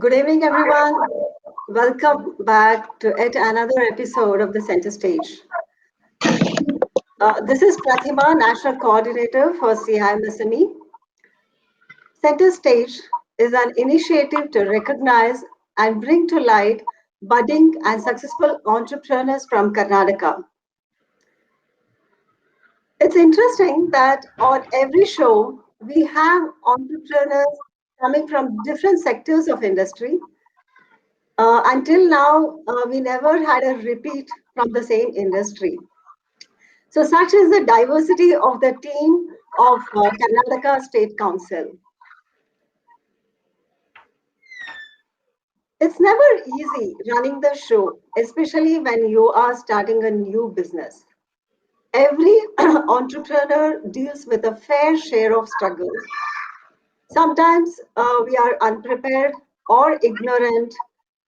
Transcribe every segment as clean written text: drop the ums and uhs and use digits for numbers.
Good evening, everyone. Welcome back to yet another episode of the Center Stage. This is Prathima, National Coordinator for CIMSME. Center Stage is an initiative to recognize and bring to light budding and successful entrepreneurs from Karnataka. It's interesting that on every show, we have entrepreneurs coming from different sectors of industry. Until now, we never had a repeat from the same industry. So, such is the diversity of the team of Karnataka State Council. It's never easy running the show, especially when you are starting a new business. Every entrepreneur deals with a fair share of struggles. Sometimes we are unprepared or ignorant.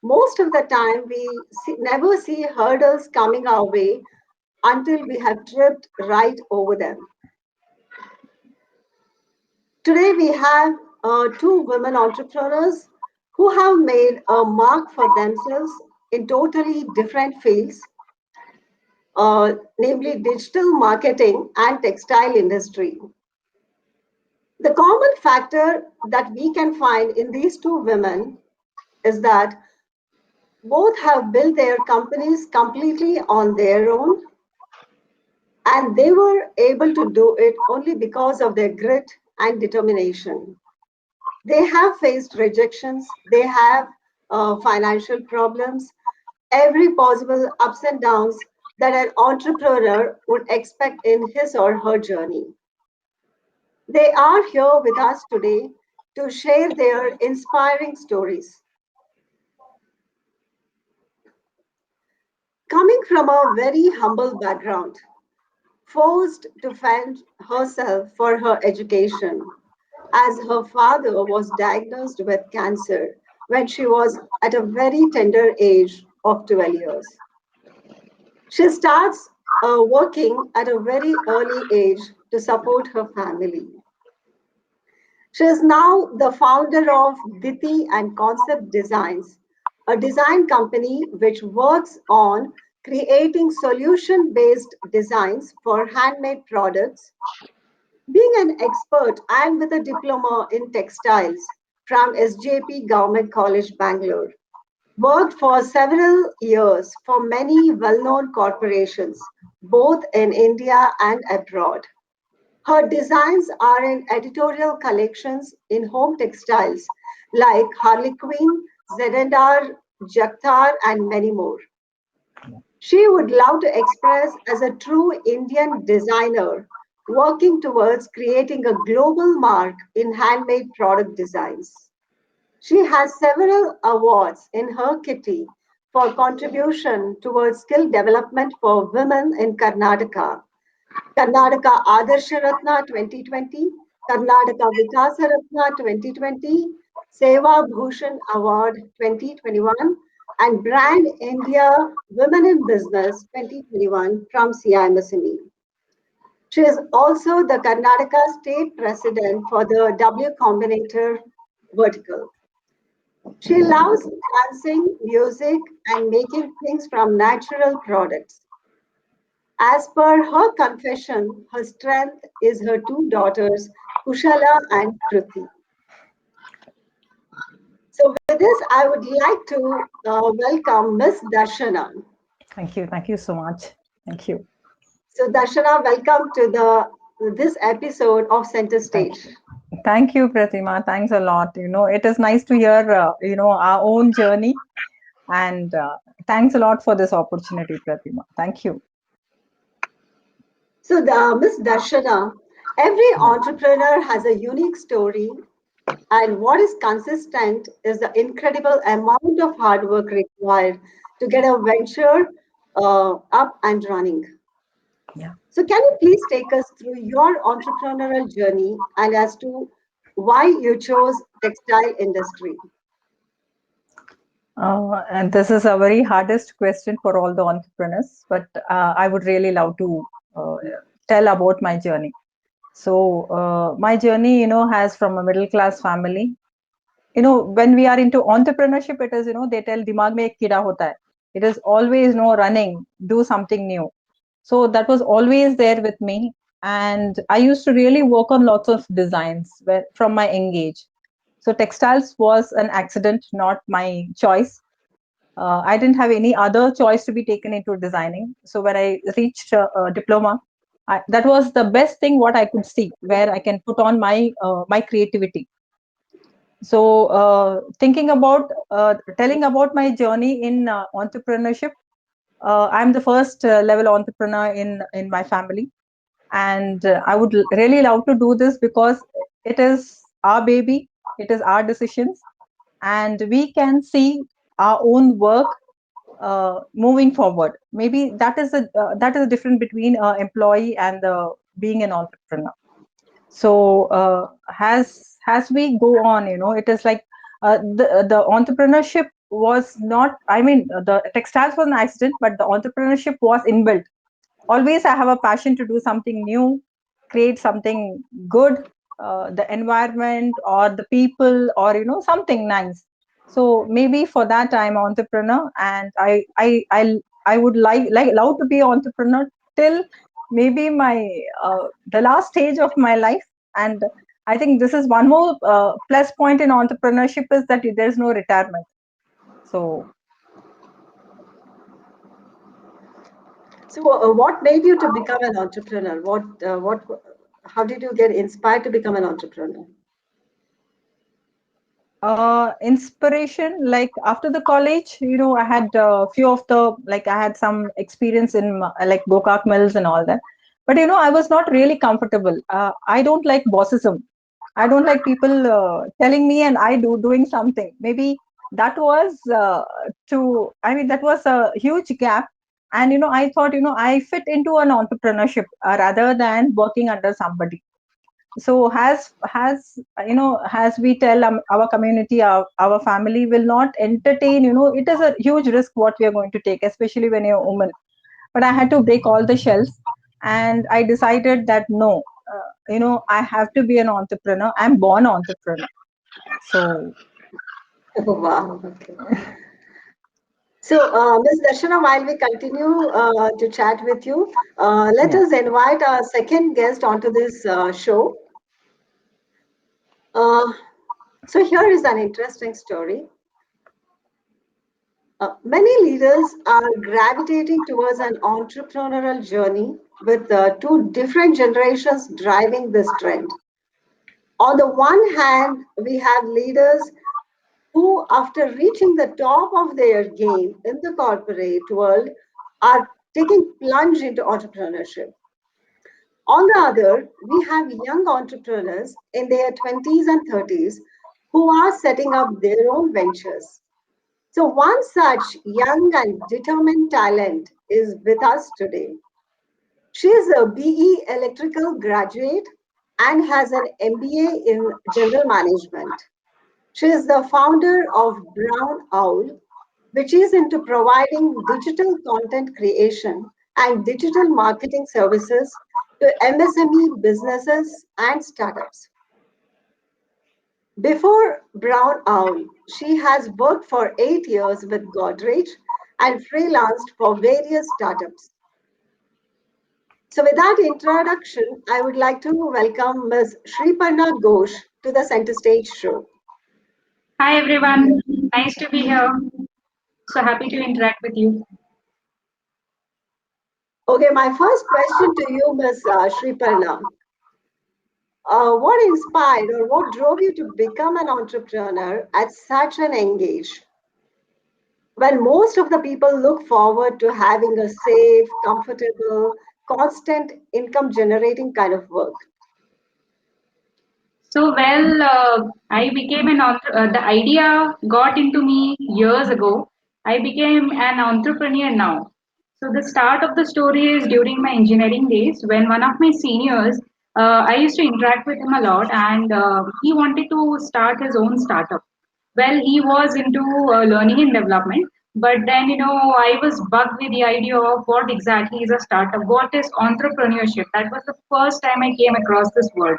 Most of the time, never see hurdles coming our way until we have tripped right over them. Today, we have two women entrepreneurs who have made a mark for themselves in totally different fields, namely digital marketing and textile industry. The common factor that we can find in these two women is that both have built their companies completely on their own, and they were able to do it only because of their grit and determination. They have faced rejections, they have financial problems, every possible ups and downs that an entrepreneur would expect in his or her journey. They are here with us today to share their inspiring stories. Coming from a very humble background, forced to fend herself for her education, as her father was diagnosed with cancer when she was at a very tender age of 12 years. She starts working at a very early age to support her family. She is now the founder of Diti and Concept Designs, a design company which works on creating solution based designs for handmade products. Being an expert and with a diploma in textiles from SJP Government College, Bangalore, worked for several years for many well known corporations, both in India and abroad. Her designs are in editorial collections in home textiles like Harlequin, Zedendar, Jaktar, and many more. She would love to express as a true Indian designer working towards creating a global mark in handmade product designs. She has several awards in her kitty for contribution towards skill development for women in Karnataka. Karnataka Adarsha Ratna 2020, Karnataka Vikasa Ratna 2020, Seva Bhushan Award 2021, and Brand India Women in Business 2021 from CIMSME. She is also the Karnataka State President for the W Combinator vertical. She loves dancing, music, and making things from natural products. As per her confession, her strength is her two daughters, Kushala and Kruti. So, with this, I would like to welcome Miss Darshana. Thank you. Thank you so much. Thank you. So, Darshana, welcome to the this episode of Center Thank Stage. Thank you, Pratima. Thanks a lot. It is nice to hear, our own journey. And thanks a lot for this opportunity, Pratima. Thank you. So, Miss Darshana, every Yeah. entrepreneur has a unique story, and what is consistent is the incredible amount of hard work required to get a venture up and running. Yeah. So, can you please take us through your entrepreneurial journey and as to why you chose textile industry? And this is a very hardest question for all the entrepreneurs, but I would really love to tell about my journey. So my journey, has from a middle class family. when we are into entrepreneurship, it is, they tell dimag mein ek kida hota hai. It is always running, do something new. So that was always there with me. And I used to really work on lots of designs from my young age. So textiles was an accident, not my choice. I didn't have any other choice to be taken into designing. So when I reached diploma, that was the best thing what I could see, where I can put on my creativity. So thinking about telling about my journey in entrepreneurship, I'm the first level entrepreneur in my family, and I would really love to do this because it is our baby, it is our decisions, and we can see our own work moving forward. Maybe that is the difference between employee and being an entrepreneur. So as we go on, it is like the entrepreneurship was not, I mean, the textiles was an accident, but the entrepreneurship was inbuilt. Always I have a passion to do something new, create something good, the environment or the people, or something nice. So maybe for that I'm an entrepreneur, and I would like love to be an entrepreneur till maybe my the last stage of my life. And I think this is one more plus point in entrepreneurship, is that there's no retirement. So So, what made you to become an entrepreneur? How did you get inspired to become an entrepreneur? Inspiration, like after the college, I had a few of the, like I had some experience in like Bokak Mills and all that. But I was not really comfortable. I don't like bossism. I don't like people telling me and I doing something. Maybe that was I mean, that was a huge gap. And I thought, I fit into an entrepreneurship rather than working under somebody. So as we tell our community, our family will not entertain, it is a huge risk what we are going to take, especially when you're a woman. But I had to break all the shells, and I decided that no, I have to be an entrepreneur. I'm born entrepreneur. So Oh, wow. Okay. So, Ms. Darshana, while we continue to chat with you, let yeah. us invite our second guest onto this show. Uh, so, here is an interesting story. Many leaders are gravitating towards an entrepreneurial journey with two different generations driving this trend. On the one hand, we have leaders who, after reaching the top of their game in the corporate world, are taking plunge into entrepreneurship. On the other, we have young entrepreneurs in their 20s and 30s who are setting up their own ventures. So, one such young and determined talent is with us today. She is a BE electrical graduate and has an MBA in general management. She is the founder of Brown Owl, which is into providing digital content creation and digital marketing services to MSME businesses and startups. Before Brown Owl, she has worked for 8 years with Godrej and freelanced for various startups. So, with that introduction, I would like to welcome Ms. Shriparna Ghosh to the Center Stage show. Hi everyone, nice to be here. So happy to interact with you. Okay, my first question to you, Ms. Shriparna. What inspired or what drove you to become an entrepreneur at such an young age? When most of the people look forward to having a safe, comfortable, constant income generating kind of work. I became the idea got into me years ago. I became an entrepreneur now. So the start of the story is during my engineering days when one of my seniors, I used to interact with him a lot, and he wanted to start his own startup. Well, he was into learning and development, but then I was bugged with the idea of what exactly is a startup, what is entrepreneurship. That was the first time I came across this word.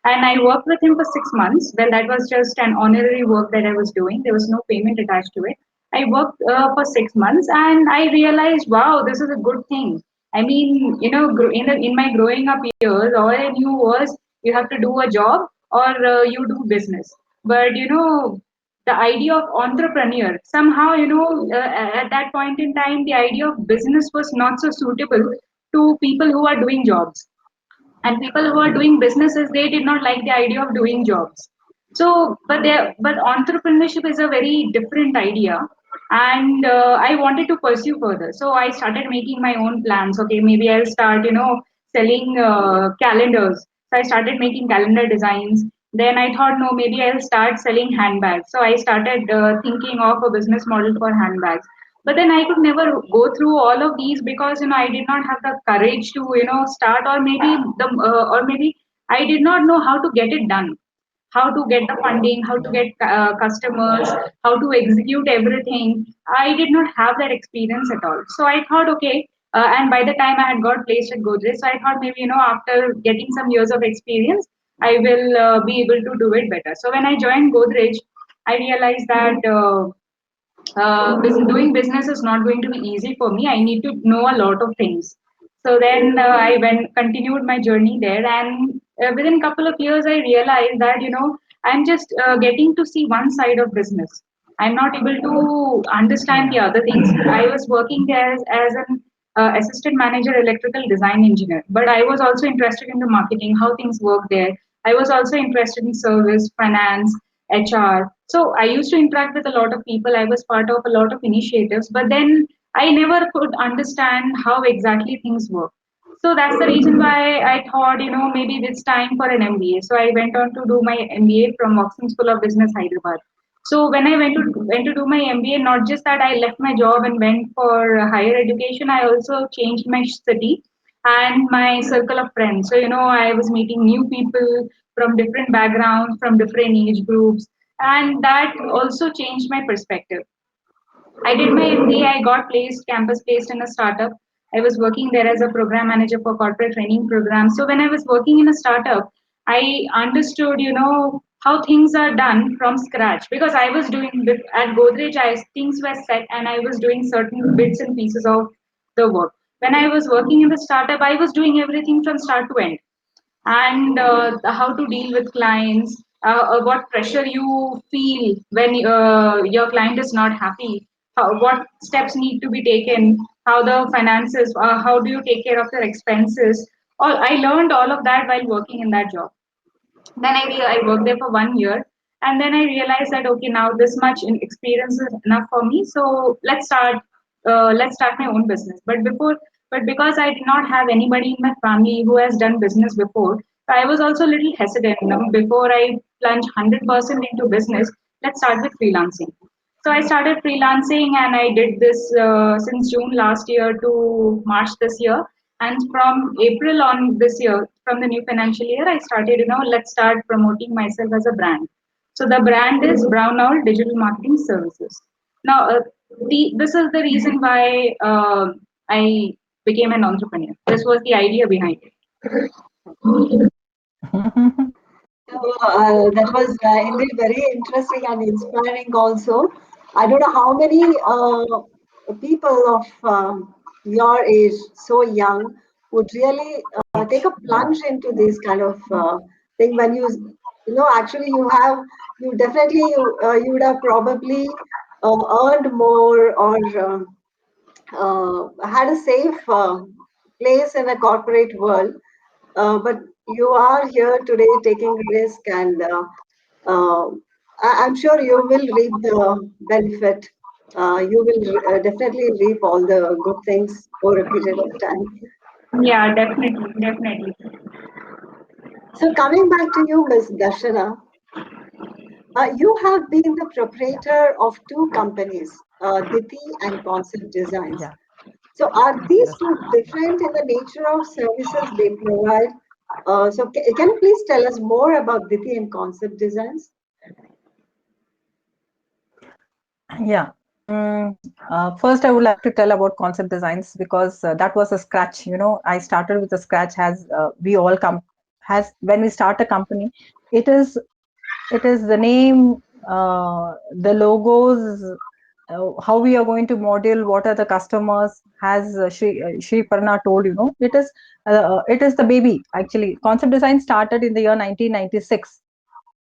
And I worked with him for 6 months. Well, that was just an honorary work that I was doing. There was no payment attached to it. I worked for 6 months, and I realized, wow, this is a good thing. I mean, in my growing up years, all I knew was you have to do a job or you do business. But the idea of entrepreneur, somehow, at that point in time, the idea of business was not so suitable to people who are doing jobs, and people who are doing businesses, they did not like the idea of doing jobs. So but entrepreneurship is a very different idea, and I wanted to pursue further, so I started making my own plans. Okay, maybe I'll start selling calendars. So I started making calendar designs. Then I thought, no, maybe I'll start selling handbags. So I started thinking of a business model for handbags. But then I could never go through all of these because I did not have the courage to start, or maybe I did not know how to get it done, how to get the funding, how to get customers, how to execute everything. I did not have that experience at all. So I thought, okay, and by the time I had got placed at Godrej, so I thought maybe after getting some years of experience, I will be able to do it better. So when I joined Godrej, I realized that doing business is not going to be easy for me. I need to know a lot of things. So then I went continued my journey there, and within a couple of years, I realized that I'm just getting to see one side of business. I'm not able to understand the Yeah. other things. I was working there as an assistant manager, electrical design engineer, but I was also interested in the marketing, how things work there. I was also interested in service, finance, HR. So I used to interact with a lot of people. I was part of a lot of initiatives, but then I never could understand how exactly things work. So that's the reason why I thought, maybe it's time for an MBA. So I went on to do my MBA from Oxford School of Business, Hyderabad. So when I went to do my MBA, not just that I left my job and went for higher education, I also changed my city and my circle of friends. So I was meeting new people from different backgrounds, from different age groups, and that also changed my perspective. I did my MBA. I got campus placed in a startup. I was working there as a program manager for corporate training programs. So when I was working in a startup, I understood, how things are done from scratch, because I was doing at Godrej. Things were set, and I was doing certain bits and pieces of the work. When I was working in the startup, I was doing everything from start to end, and how to deal with clients, what pressure you feel when your client is not happy, what steps need to be taken, how the finances, how do you take care of your expenses. All I learned all of that while working in that job. Then I worked there for 1 year, and then I realized that okay, now this much experience is enough for me. So let's start my own business. But because I did not have anybody in my family who has done business before, so I was also a little hesitant. Before I plunge 100% into business, let's start with freelancing. So I started freelancing, and I did this since June last year to March this year. And from April on this year, from the new financial year, I started, let's start promoting myself as a brand. So the brand is Brown Owl Digital Marketing Services. Now, this is the reason why I became an entrepreneur. This was the idea behind it. That was indeed very interesting and inspiring also. I don't know how many people of your age, so young, would really take a plunge into this kind of thing when actually you definitely, you would have probably earned more, or had a safe place in a corporate world, but you are here today taking risk, and uh, I'm sure you will reap the benefit. You will definitely reap all the good things over a period of time. Yeah, definitely, definitely. So coming back to you, Ms. Darshana, you have been the proprietor of two companies, Diti and Concept Designs. Yeah. So are these That's two different in the nature of services they provide? So can you please tell us more about Diti and Concept Designs? yeah. First, I would like to tell about concept designs because that was a scratch. I started with a scratch, as we all come has when we start a company, it is the name, the logos, how we are going to model, what are the customers, has Shri Parna told, it is the baby. Actually, concept design started in the year 1996.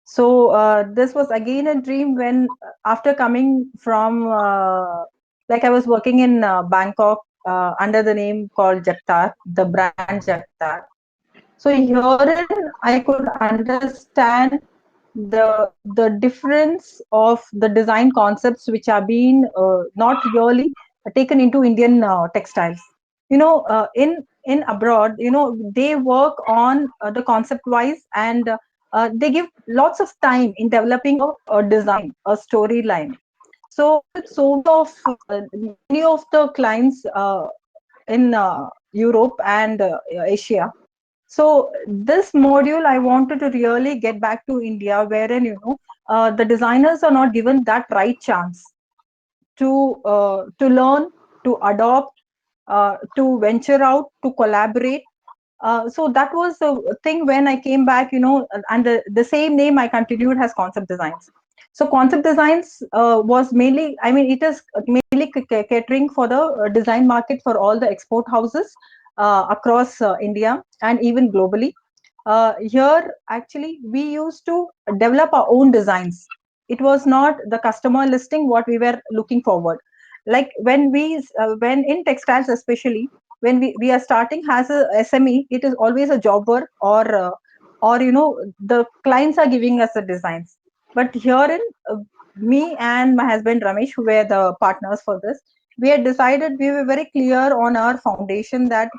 So this was again a dream when, after coming from, like I was working in Bangkok under the name called Jagtar, the brand Jagtar. So herein I could understand the difference of the design concepts which are being not really taken into Indian textiles. In abroad, they work on the concept wise, and they give lots of time in developing a design, a storyline. So with so many of the clients in Europe and Asia, so this module I wanted to really get back to India, wherein the designers are not given that right chance to learn, to adopt, to venture out, to collaborate. So that was the thing when I came back, and the same name I continued has Concept Designs. So Concept Designs was mainly, I mean, it is mainly catering for the design market for all the export houses across India and even globally. Here, actually, we used to develop our own designs. It was not the customer listing what we were looking forward. Like when in textiles, especially when we are starting as a SME, it is always a job work, or the clients are giving us the designs. But herein, me and my husband Ramesh, who were the partners for this, we had decided, we were very clear on our foundation that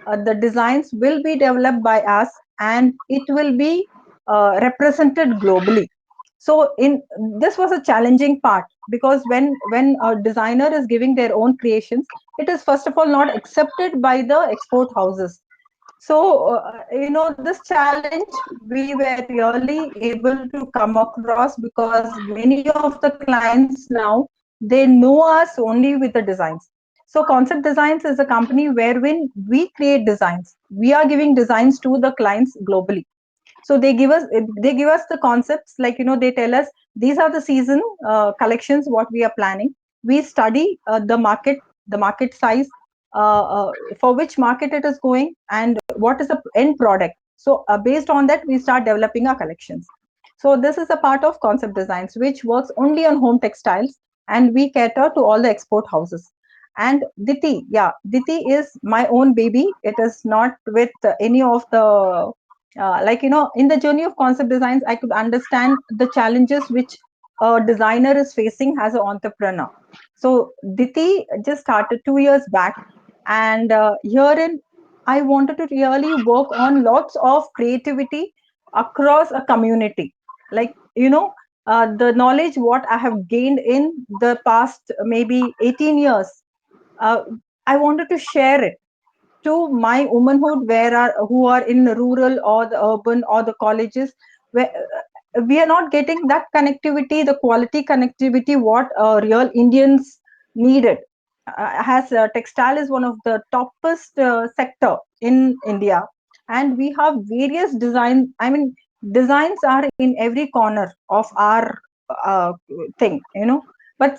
the designs will be developed by us, and it will be represented globally. So in this was a challenging part, because when a designer is giving their own creations, it is first of all not accepted by the export houses. So this challenge we were really able to come across, because many of the clients now, they know us only with the designs. So Concept Designs is a company wherein we create designs, we are giving designs to the clients globally. So they give us the concepts, like they tell us these are the season collections what we are planning. We study the market size, for which market it is going, and what is the end product. So based on that, we start developing our collections. So this is a part of Concept Designs, which works only on home textiles, and we cater to all the export houses. And Diti, yeah, Diti is my own baby. It is not with any of the in the journey of Concept Designs, I could understand the challenges which a designer is facing as an entrepreneur. So Diti just started 2 years back, and herein I wanted to really work on lots of creativity across a community. Like the knowledge what I have gained in the past maybe 18 years, uh, I wanted to share it to my womanhood, who are in the rural or the urban or the colleges, where we are not getting that connectivity, the quality connectivity what real Indians needed. As textile is one of the toppest sector in India, and we have various design. I mean, designs are in every corner of our uh, thing, but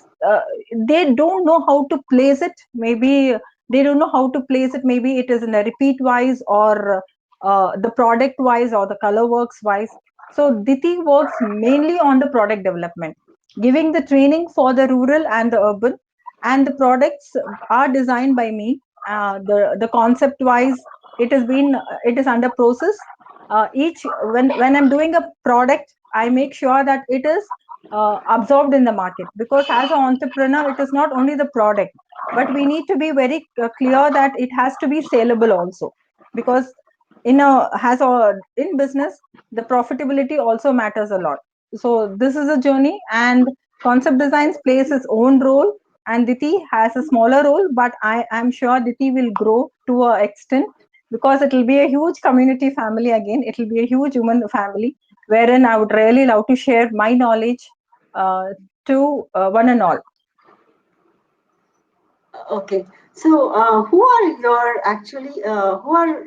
they don't know how to place it. Maybe they don't know how to place it. Maybe it is in a repeat wise, or the product wise, or the color works wise. So Diti works mainly on the product development, giving the training for the rural and the urban, and the products are designed by me. The concept wise, it is under process. Each when I'm doing a product, I make sure that it is absorbed in the market, because as an entrepreneur, it is not only the product, but we need to be very clear that it has to be saleable also, because in business, the profitability also matters a lot. So this is a journey, and Concept Designs plays its own role, and Diti has a smaller role, but I am sure Diti will grow to a extent, because it will be a huge community family. Again, it will be a huge human family, wherein I would really love to share my knowledge uh, to one and all. Okay. So, who are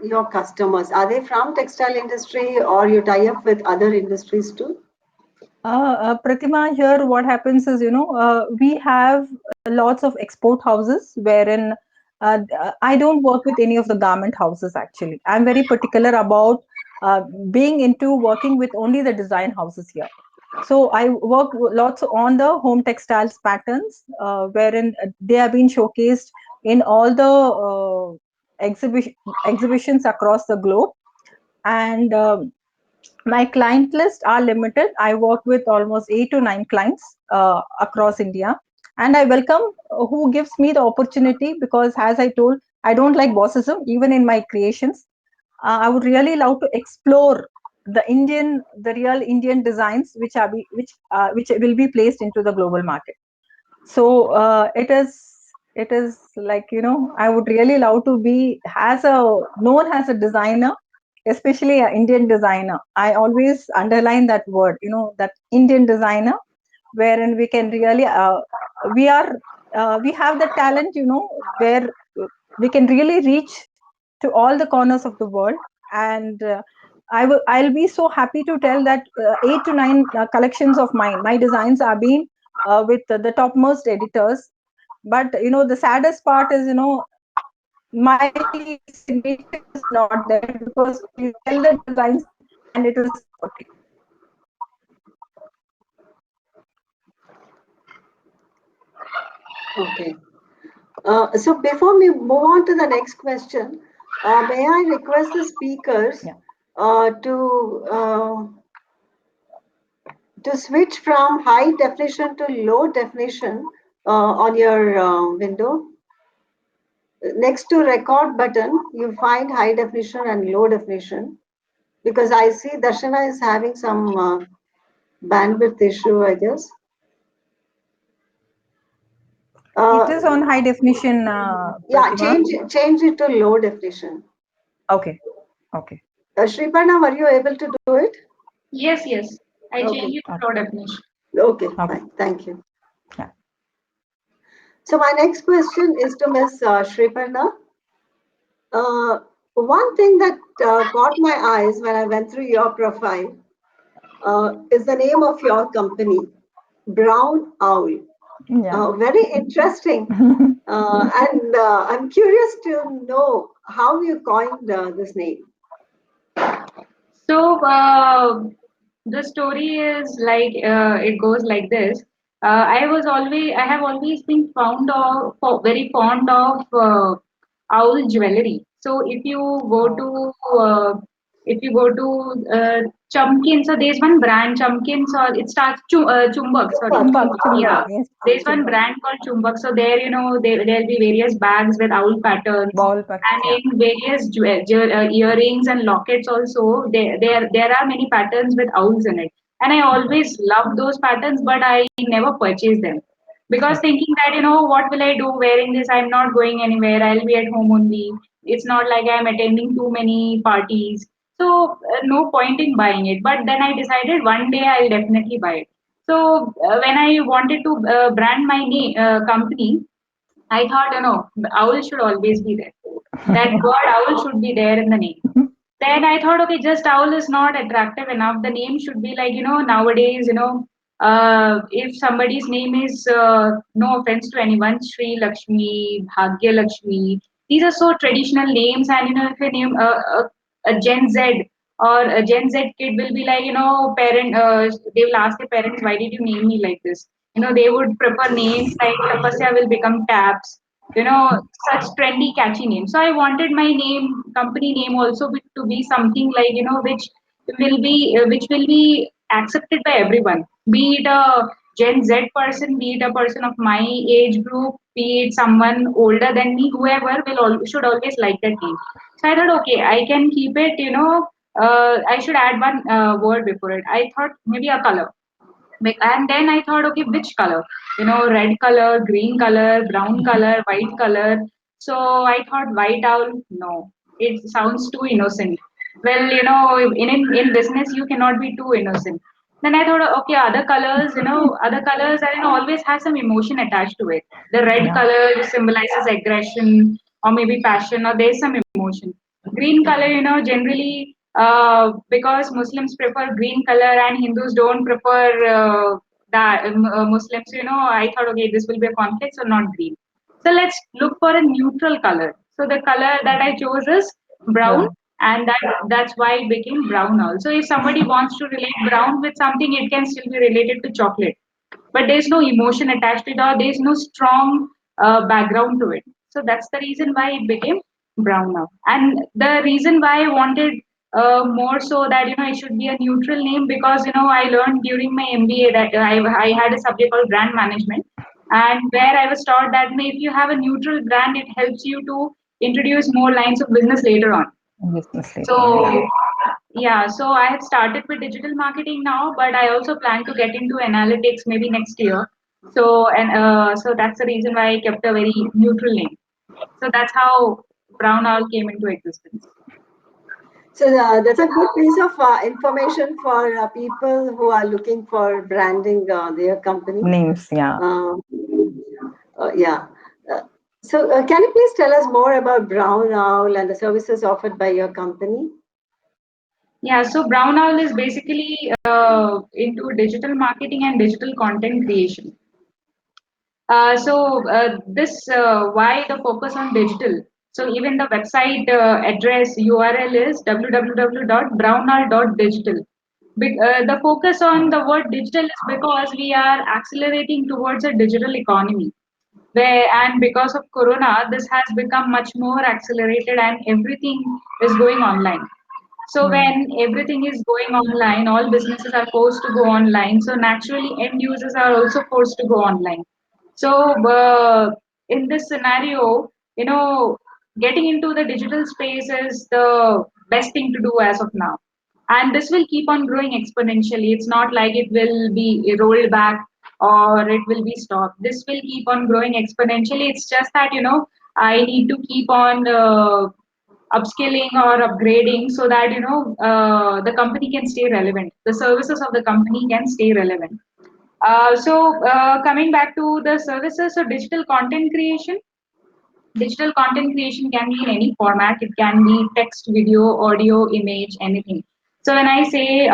your customers? Are they from textile industry or you tie up with other industries too? Pratima, here what happens is, we have lots of export houses wherein I don't work with any of the garment houses actually. I'm very particular about being into working with only the design houses here. So I work lots on the home textiles patterns, wherein they have been showcased in all the exhibitions across the globe. And my client list are limited. I work with almost 8 to 9 clients across India, and I welcome who gives me the opportunity, because, as I told, I don't like bossism even in my creations. I would really love to explore the real Indian designs which will be placed into the global market. So it is like, I would really love to be as a known as a designer, especially an Indian designer. I always underline that word, that Indian designer, wherein we can really we are we have the talent, where we can really reach to all the corners of the world. And I'll be so happy to tell that 8 to 9 collections of my designs are being with the topmost editors. But the saddest part is, my signature is not there, because we sell the designs and it is supporting. Okay. So before we move on to the next question, may I request the speakers Yeah. to switch from high definition to low definition on your window. Next to record button, you find high definition and low definition, because I see Darshana is having some bandwidth issue, I guess. It Uh, is on high definition, yeah, Pratima. change it to low definition. Okay. Okay. Shriparna, were you able to do it? Yes, yes. I Okay, change it Okay. to low definition. okay, Okay. fine, thank you. Yeah. So my next question is to Miss Shriparna. Uh, One thing that caught my eyes when I went through your profile is the name of your company, Brown Owl. Yeah. Very interesting. And I'm curious to know how you coined this name. So the story is like it goes like this. I have always been very fond of owl jewelry. So Oh, if you go to Chumkin, so there's one brand Chumkin, or it starts Chumbak. Sorry, Chumbak, Chumbak, Chumbak. Chumbak. Yeah, Chumbak. Yes, there's one Chumbak. brand called Chumbak. So there, there'll be various bags with owl patterns, Ball packets. and Yeah. in various earrings and lockets also there are many patterns with owls in it, and I always loved those patterns, but I never purchased them because Okay. thinking that what will I do wearing this? I'm not going anywhere, I'll be at home only. It's not like I'm attending too many parties, so no point in buying it. But then I decided one day I'll definitely buy it. So when I wanted to brand my company, I thought, the owl should always be there. That word owl should be there in the name. Then I thought, okay, just owl is not attractive enough. The name should be like, nowadays, if somebody's name is, no offense to anyone, Sri Lakshmi, Bhagya Lakshmi, these are so traditional names. And, if you name a Gen Z or a Gen Z kid will be like, they will ask their parents, why did you name me like this? They would prefer names like Tapasya will become Taps, such trendy, catchy names. So I wanted my company name also to be something like, which will be accepted by everyone, be it a Gen Z person, be it a person of my age group, be it someone older than me, whoever should always like that name. So I thought, okay, I can keep it, I should add one word before it. I thought maybe a color. And then I thought, okay, which color? Red color, green color, brown color, white color. So I thought white owl. No, it sounds too innocent. Well, in business you cannot be too innocent. Then I thought, okay, other colors, other colors are, always have some emotion attached to it. The red Yeah. color symbolizes aggression or maybe passion, or there's some emotion. Green color, generally, because Muslims prefer green color and Hindus don't prefer that Muslims, I thought, okay, this will be a conflict, so not green. So let's look for a neutral color. So the color that I chose is brown, Brown. and that's why it became brown also. If somebody wants to relate brown with something, it can still be related to chocolate, but there's no emotion attached to it, or there's no strong background to it. So that's the reason why it became brown now. And the reason why I wanted more so that it should be a neutral name, because I learned during my MBA that I had a subject called brand management, and where I was taught that if you have a neutral brand, it helps you to introduce more lines of business later on. Business later on. Yeah. So yeah, so I have started with digital marketing now, but I also plan to get into analytics maybe next year. So that's the reason why I kept a very neutral name. So that's how Brown Owl came into existence. So that's a good piece of information for people who are looking for branding their company. Names. Yeah. Um, yeah. Uh, so, can you please tell us more about Brown Owl and the services offered by your company? Yeah, so Brown Owl is basically into digital marketing and digital content creation. This why the focus on digital. So even the website address URL is www.brownowl.digital. The focus on the word digital is because we are accelerating towards a digital economy. And because of Corona, this has become much more accelerated, and everything is going online. So Hmm. when everything is going online, all businesses are forced to go online. So naturally, end users are also forced to go online. So in this scenario, getting into the digital space is the best thing to do as of now. And this will keep on growing exponentially. It's not like it will be rolled back or it will be stopped. This will keep on growing exponentially. It's just that, I need to keep on upskilling or upgrading so that the company can stay relevant, the services of the company can stay relevant. Coming back to the services, so digital content creation can be in any format. It can be text, video, audio, image, anything. So when I say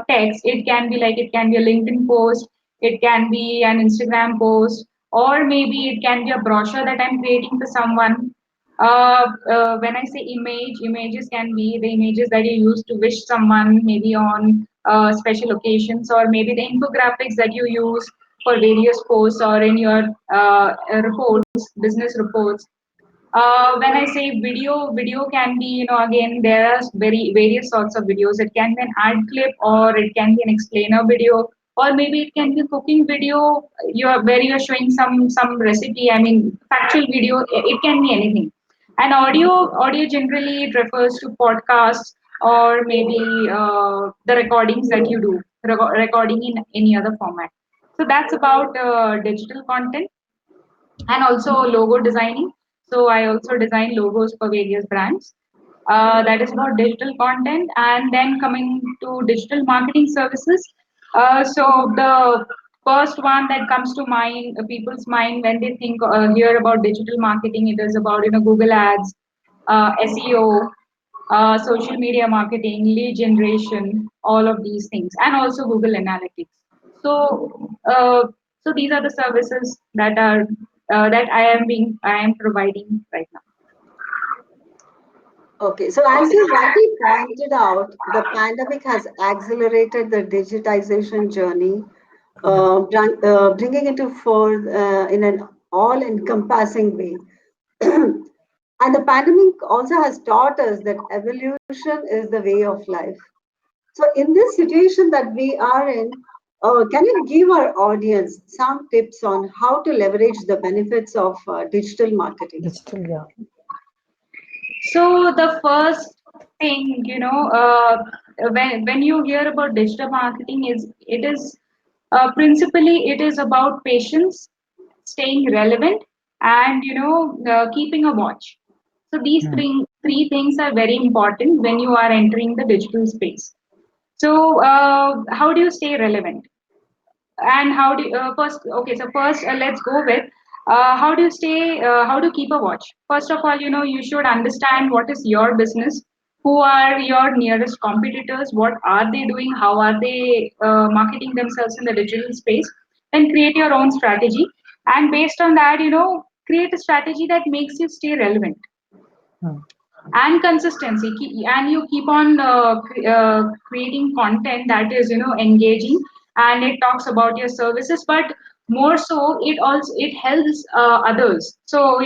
text, it can be a LinkedIn post, it can be an Instagram post, or maybe it can be a brochure that I'm creating for someone. When I say images can be the images that you use to wish someone, maybe on special occasions, or maybe the infographics that you use for various posts or in your reports, business reports. When I say video, video can be, again, there are very various sorts of videos. It can be an ad clip, or it can be an explainer video, or maybe it can be a cooking video. Where you're showing some recipe. I mean, factual video. It can be anything. And audio generally it refers to podcasts, or maybe the recordings that you do, recording in any other format. So that's about digital content, and also logo designing. So I also design logos for various brands. That is about digital content. And then coming to digital marketing services. So the first one that comes to mind, people's mind when they think hear about digital marketing, it is about Google Ads, SEO, social media marketing, lead generation, all of these things, and also Google Analytics. So, so these are the services that I am providing right now. Okay, so as you rightly pointed out, the pandemic has accelerated the digitization journey, Yeah. bringing it to forth in an all-encompassing way. And the pandemic also has taught us that evolution is the way of life. So, in this situation that we are in, can you give our audience some tips on how to leverage the benefits of digital marketing? Digital. Yeah. So the first thing, when you hear about digital marketing, principally it is about patience, staying relevant, and keeping a watch. So these Hmm. three things are very important when you are entering the digital space. So, how do you stay relevant? And how do first okay so first let's go with how to keep a watch. First of all, you should understand what is your business, who are your nearest competitors, what are they doing, how are they marketing themselves in the digital space. Then create your own strategy, and based on that, create a strategy that makes you stay relevant. Hmm. And consistency, and you keep on creating content that is engaging, and it talks about your services, but more so it helps others. So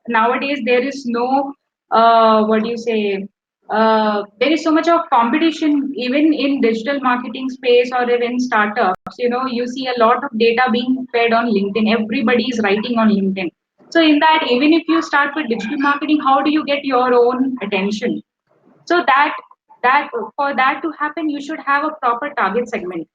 nowadays there is no what do you say there is so much of competition even in digital marketing space or even startups. You see a lot of data being fed on LinkedIn. Everybody is writing on LinkedIn. So in that, even if you start with digital marketing, how do you get your own attention? So that for that to happen, you should have a proper target segment.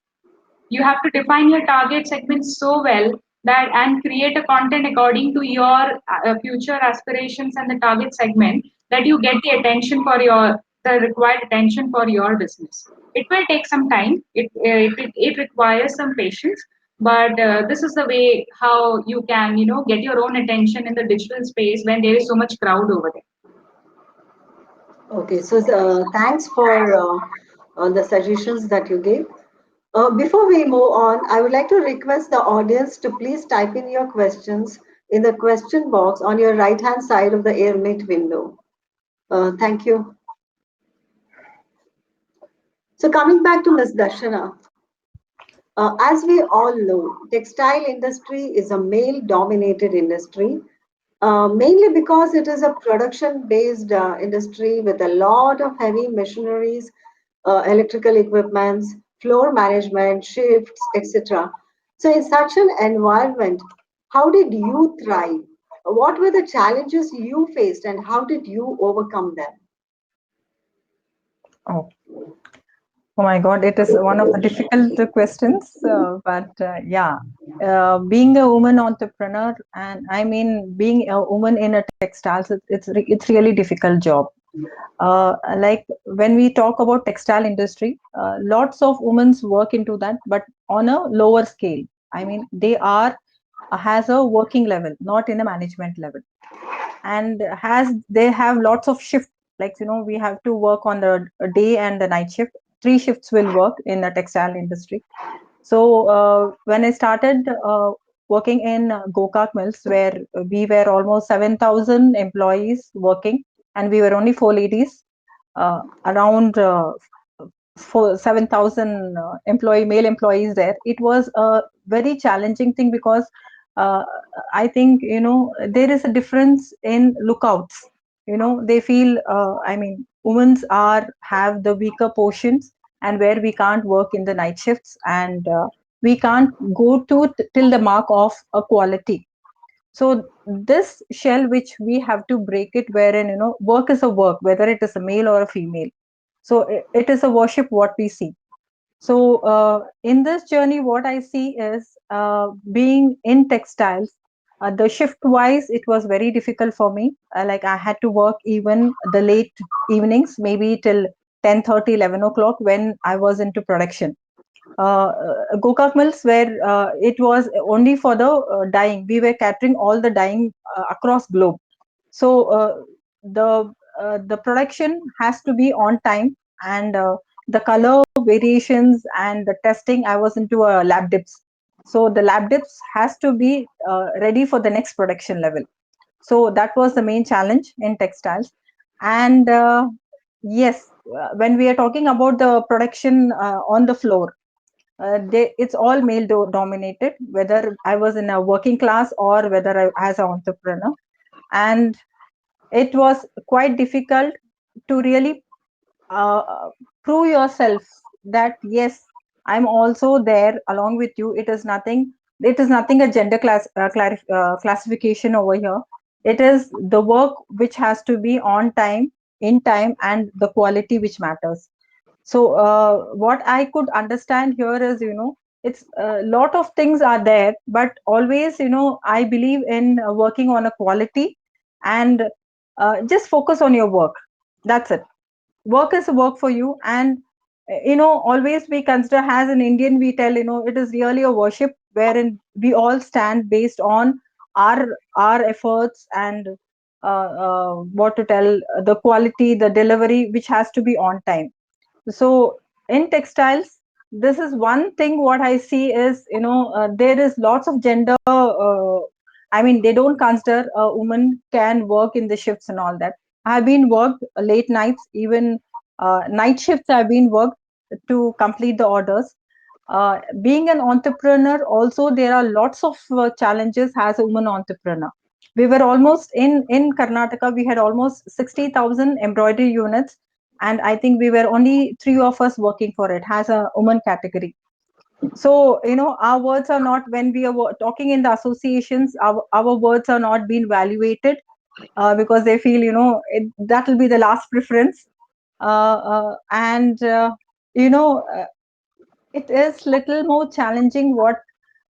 You have to define your target segment so well that and create a content according to your future aspirations and the target segment, that you get the attention for the required attention for your business. It will take some time. It requires some patience, but this is the way how you can get your own attention in the digital space when there is so much crowd over there. Okay, so thanks for the suggestions that you gave. Before we move on, I would like to request the audience to please type in your questions in the question box on your right hand side of the AirMate window. Thank you. So coming back to Ms. Darshana, as we all know, textile industry is a male dominated industry, mainly because it is a production based industry with a lot of heavy machineries, electrical equipments, floor management, shifts, etc. So, in such an environment, how did you thrive? What were the challenges you faced and how did you overcome them? Oh, oh my God, it is one of the difficult questions. But yeah, being a woman entrepreneur, and I mean being a woman in a textiles, it's really difficult job. Like when we talk about textile industry, lots of women's work into that, but on a lower scale. I mean, they are has a working level, not in a management level, and has they have lots of shift. Like we have to work on the day and the night shift. Three shifts will work in the textile industry. So when I started working in Gokak Mills, where we were almost 7,000 employees working, and we were only four ladies, around 7,000 male employees there. It was a very challenging thing because uh, I think there is a difference in lookouts. They feel I mean, women's are have the weaker portions, and where we can't work in the night shifts, and we can't go to till the mark of a quality. So this shell which we have to break it, wherein work is a work, whether it is a male or a female. So it is a worship what we see. So in this journey, what I see is being in textiles. The shift wise, it was very difficult for me. Like I had to work even the late evenings, maybe till 10:30, 11 o'clock when I was into production. Gokak Mills, where it was only for the dyeing. We were catering all the dyeing across globe. So the production has to be on time, and the color variations and the testing. I was into lab dips, so the lab dips has to be ready for the next production level. So that was the main challenge in textiles. And yes, when we are talking about the production on the floor, it's all male dominated, whether I was in a working class or whether as an entrepreneur. And it was quite difficult to really uh, prove yourself that yes, I'm also there along with you. It is nothing a gender classification over here. It is the work which has to be on time, in time, and the quality which matters. So what I could understand here is, it's a lot of things are there, but always, I believe in working on a quality, and just focus on your work. That's it. Work is work for you, and always we consider, as an Indian, we tell, it is really a worship wherein we all stand based on our efforts, and what to tell, the quality, the delivery, which has to be on time. So in textiles, this is one thing what I see is, there is lots of gender, I mean, they don't consider a woman can work in the shifts and all that. I've been worked late nights, even night shifts have been worked to complete the orders. Being an entrepreneur also, there are lots of challenges as a woman entrepreneur. We were almost in Karnataka, we had almost 60,000 embroidery units, and I think we were only three of us working for it as a woman category. So our words are not, when we are talking in the associations, our words are not being evaluated, because they feel, that will be the last preference. And you know it is little more challenging what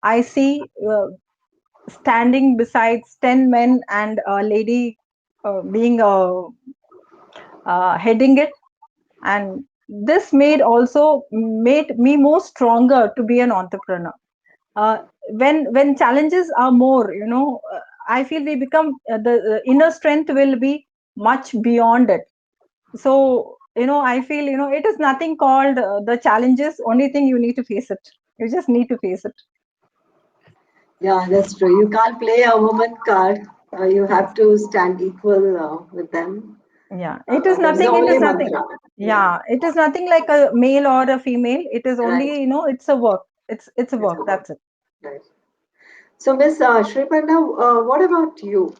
I see, standing besides 10 men and a lady being heading it. And this made me more stronger to be an entrepreneur. uh, when challenges are more, I feel we become, the inner strength will be much beyond it. So I feel, it is nothing called the challenges, only thing, you need to face it. You just need to face it. Yeah, that's true. You can't play a woman card. You have to stand equal with them. Yeah, That's the it only is nothing. mantra. Yeah, Yeah, it is nothing like a male or a female. It is right. only, it's a work. It's a It's work. a work. That's it. Right. So, Miss Shriparna, what about you?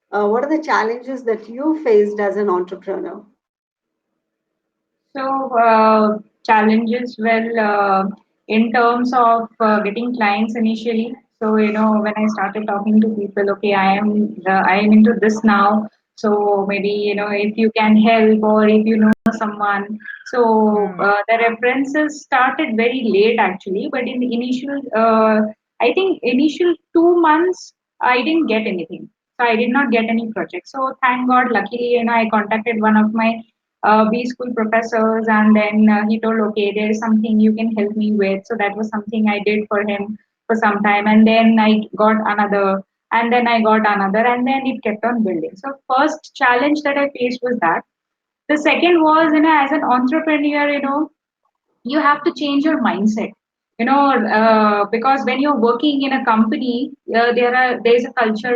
What are the challenges that you faced as an entrepreneur? So, challenges, well, in terms of getting clients initially. So, when I started talking to people, okay, I am into this now. So maybe, if you can help, or if you know someone. So Mm. the references started very late actually, but in the initial, I think initial 2 months, I didn't get anything. So I did not get any project. So thank God, luckily, I contacted one of my B school professors, and then he told, okay, there is something you can help me with. So that was something I did for him for some time, and then I got another, and then I got another, and then it kept on building. So first challenge that I faced was that. The second was, as an entrepreneur, you have to change your mindset, because when you're working in a company, there's a culture,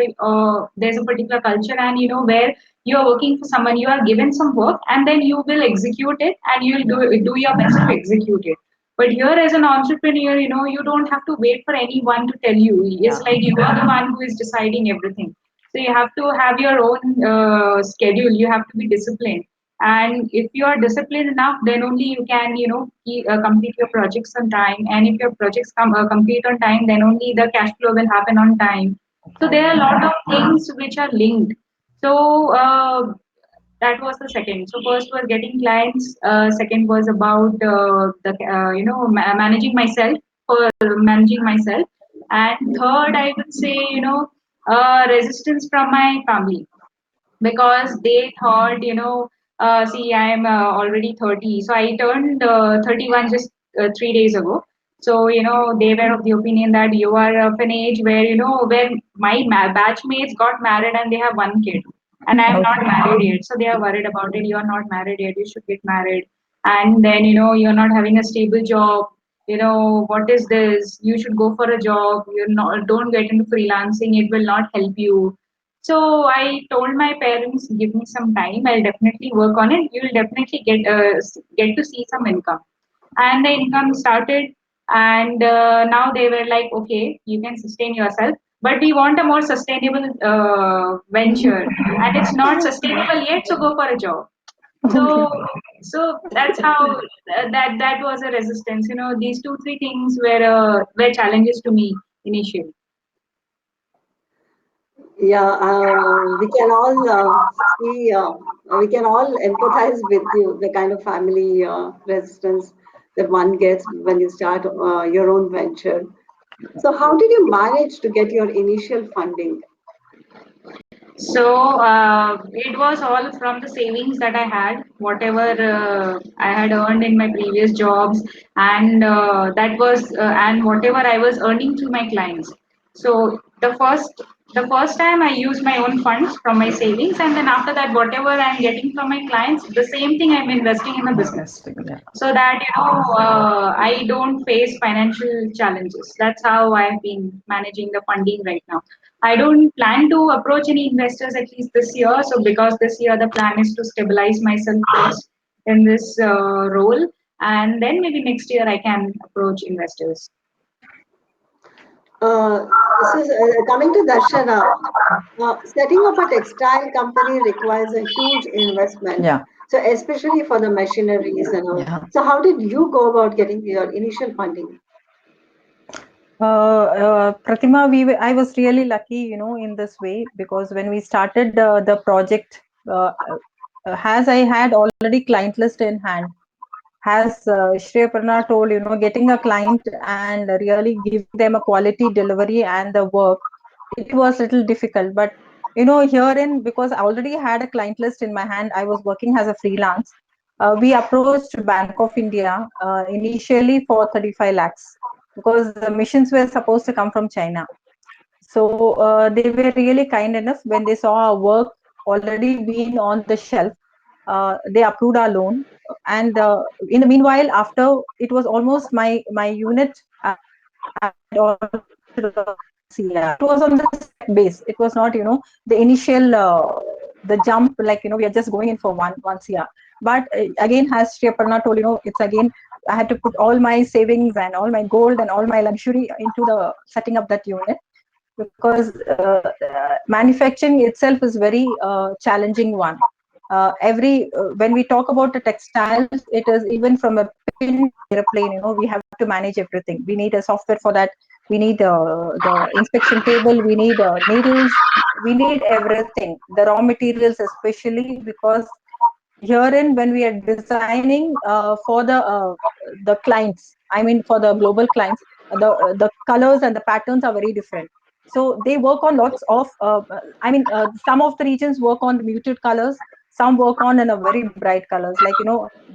there's a particular culture, and where you're working for someone, you are given some work, and then you will execute it, and you'll do your best to execute it. But here as an entrepreneur, you don't have to wait for anyone to tell you. It's Yeah. like you are the one who is deciding everything. So you have to have your own schedule, you have to be disciplined, and if you are disciplined enough, then only you can complete your projects on time, and if your projects complete on time, then only the cash flow will happen on time. So there are a Exactly. lot of things which are linked. So that was the second. So first was getting clients, second was about the managing myself, for managing myself, and third I would say, resistance from my family, because they thought, see, I am already 30. So I turned 31 just 3 days ago. So, they were of the opinion that you are of an age where, where my batchmates got married and they have one kid. And I am not Okay. married yet. So they are worried about it. You are not married yet. You should get married. And then, you're not having a stable job. What is this? You should go for a job. Don't get into freelancing. It will not help you. So I told my parents, give me some time. I'll definitely work on it. You'll definitely get to see some income. And the income started, and now they were like, okay, you can sustain yourself, but we want a more sustainable venture, and it's not sustainable yet. So go for a job. Okay. So that's how that was a resistance. These two three things were challenges to me initially. Yeah, we can all see, we can all empathize with you, the kind of family resistance that one gets when you start your own venture. So, how did you manage to get your initial funding? So it was all from the savings that I had, whatever I had earned in my previous jobs, and and whatever I was earning through my clients. So the first time I used my own funds from my savings, and then after that, whatever I'm getting from my clients, the same thing I'm investing in the business, Interesting. Yeah. so that I don't face financial challenges. That's how I've been managing the funding right now. I don't plan to approach any investors at least this year. So because this year the plan is to stabilize myself first in this role, and then maybe next year I can approach investors. Coming to Darshana. Setting up a textile company requires a huge investment. Yeah. So, especially for the machineries and all. Yeah. So, how did you go about getting your initial funding? Pratima, I was really lucky, in this way, because when we started the project, as I had already client list in hand, as Shreya Parna told, getting a client and really giving them a quality delivery and the work, it was little difficult. But herein, because I already had a client list in my hand, I was working as a freelance. We approached Bank of India initially for 35 lakhs because the missions were supposed to come from China. So they were really kind enough when they saw our work already being on the shelf. They approved our loan, and in the meanwhile, after it was almost my unit had already costed around 1 CR. It was on the step base. It was not the initial the jump, like we are just going in for one CR. But again, as Shri Aparna told, it's again I had to put all my savings and all my gold and all my luxury into the setting up that unit, because manufacturing itself is very challenging one. Every When we talk about the textiles, it is even from a pin to airplane. We have to manage everything. We need a software for that. We need the inspection table. We need needles. We need everything. The raw materials, especially because herein when we are designing for the clients, I mean for the global clients, the colors and the patterns are very different. So they work on lots of some of the regions work on muted colors, some work on in a very bright colors, like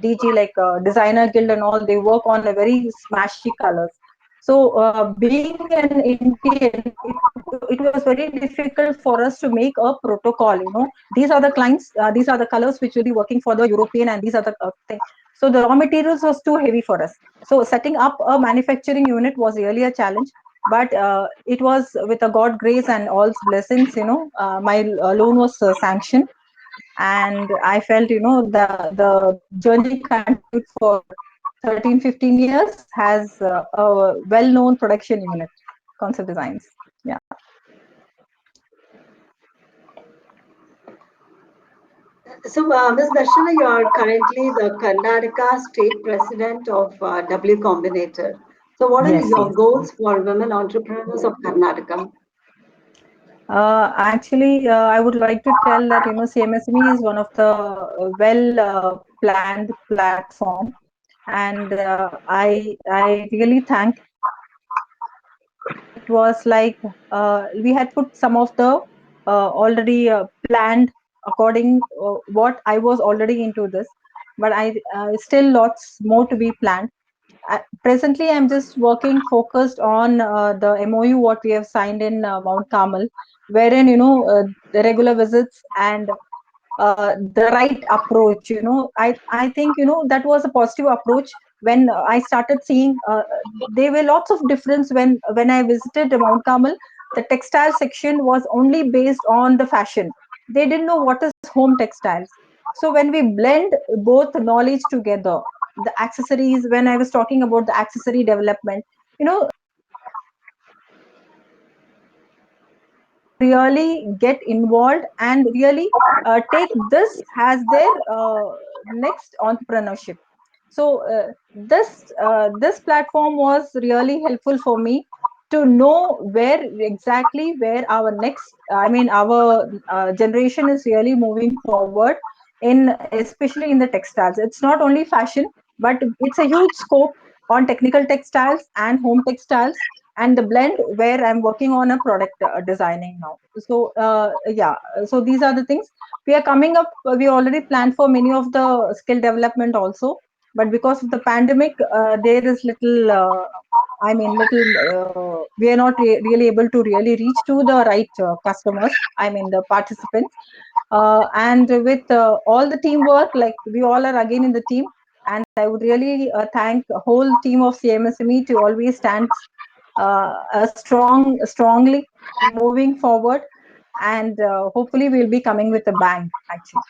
DG, like designer guild and all, they work on a very smashy colors. So being an Indian, it was very difficult for us to make a protocol. These are the clients, these are the colors which will be working for the European, and these are the thing. So the raw materials was too heavy for us. So setting up a manufacturing unit was really a challenge. But it was with a God grace and all's blessings. My loan was sanctioned, and I felt the journey continued for 13, 15 years, has a well-known production unit, Concept Designs. Yeah. So, Ms. Darshana, you are currently the Karnataka State President of W Combinator. So, what are Yes, your yes. goals for women entrepreneurs of Karnataka? Actually, I would like to tell that CMSME is one of the well planned platform, and I really thank it. It was like we had put some of the already planned according what I was already into this, but I still lots more to be planned. Presently, I'm just working focused on the MOU what we have signed in Mount Carmel, wherein the regular visits and the right approach. I think that was a positive approach. When I started seeing there were lots of difference when I visited Mount Carmel. The textile section was only based on the fashion. They didn't know what is home textiles. So when we blend both knowledge together, the accessories, when I was talking about the accessory development, really get involved and really take this as their next entrepreneurship. So this platform was really helpful for me to know where our next, I mean our generation is really moving forward, in especially in the textiles. It's not only fashion, but it's a huge scope on technical textiles and home textiles. and the blend where I'm working on a product designing now. So yeah, so these are the things we are coming up. We already planned for many of the skill development also, but because of the pandemic, there is little. I mean, little. We are not really able to really reach to the right customers. I mean, the participants. And with all the teamwork, like we all are again in the team, and I would really thank the whole team of CMSME to always stand strongly moving forward, and hopefully we'll be coming with a bang. Actually,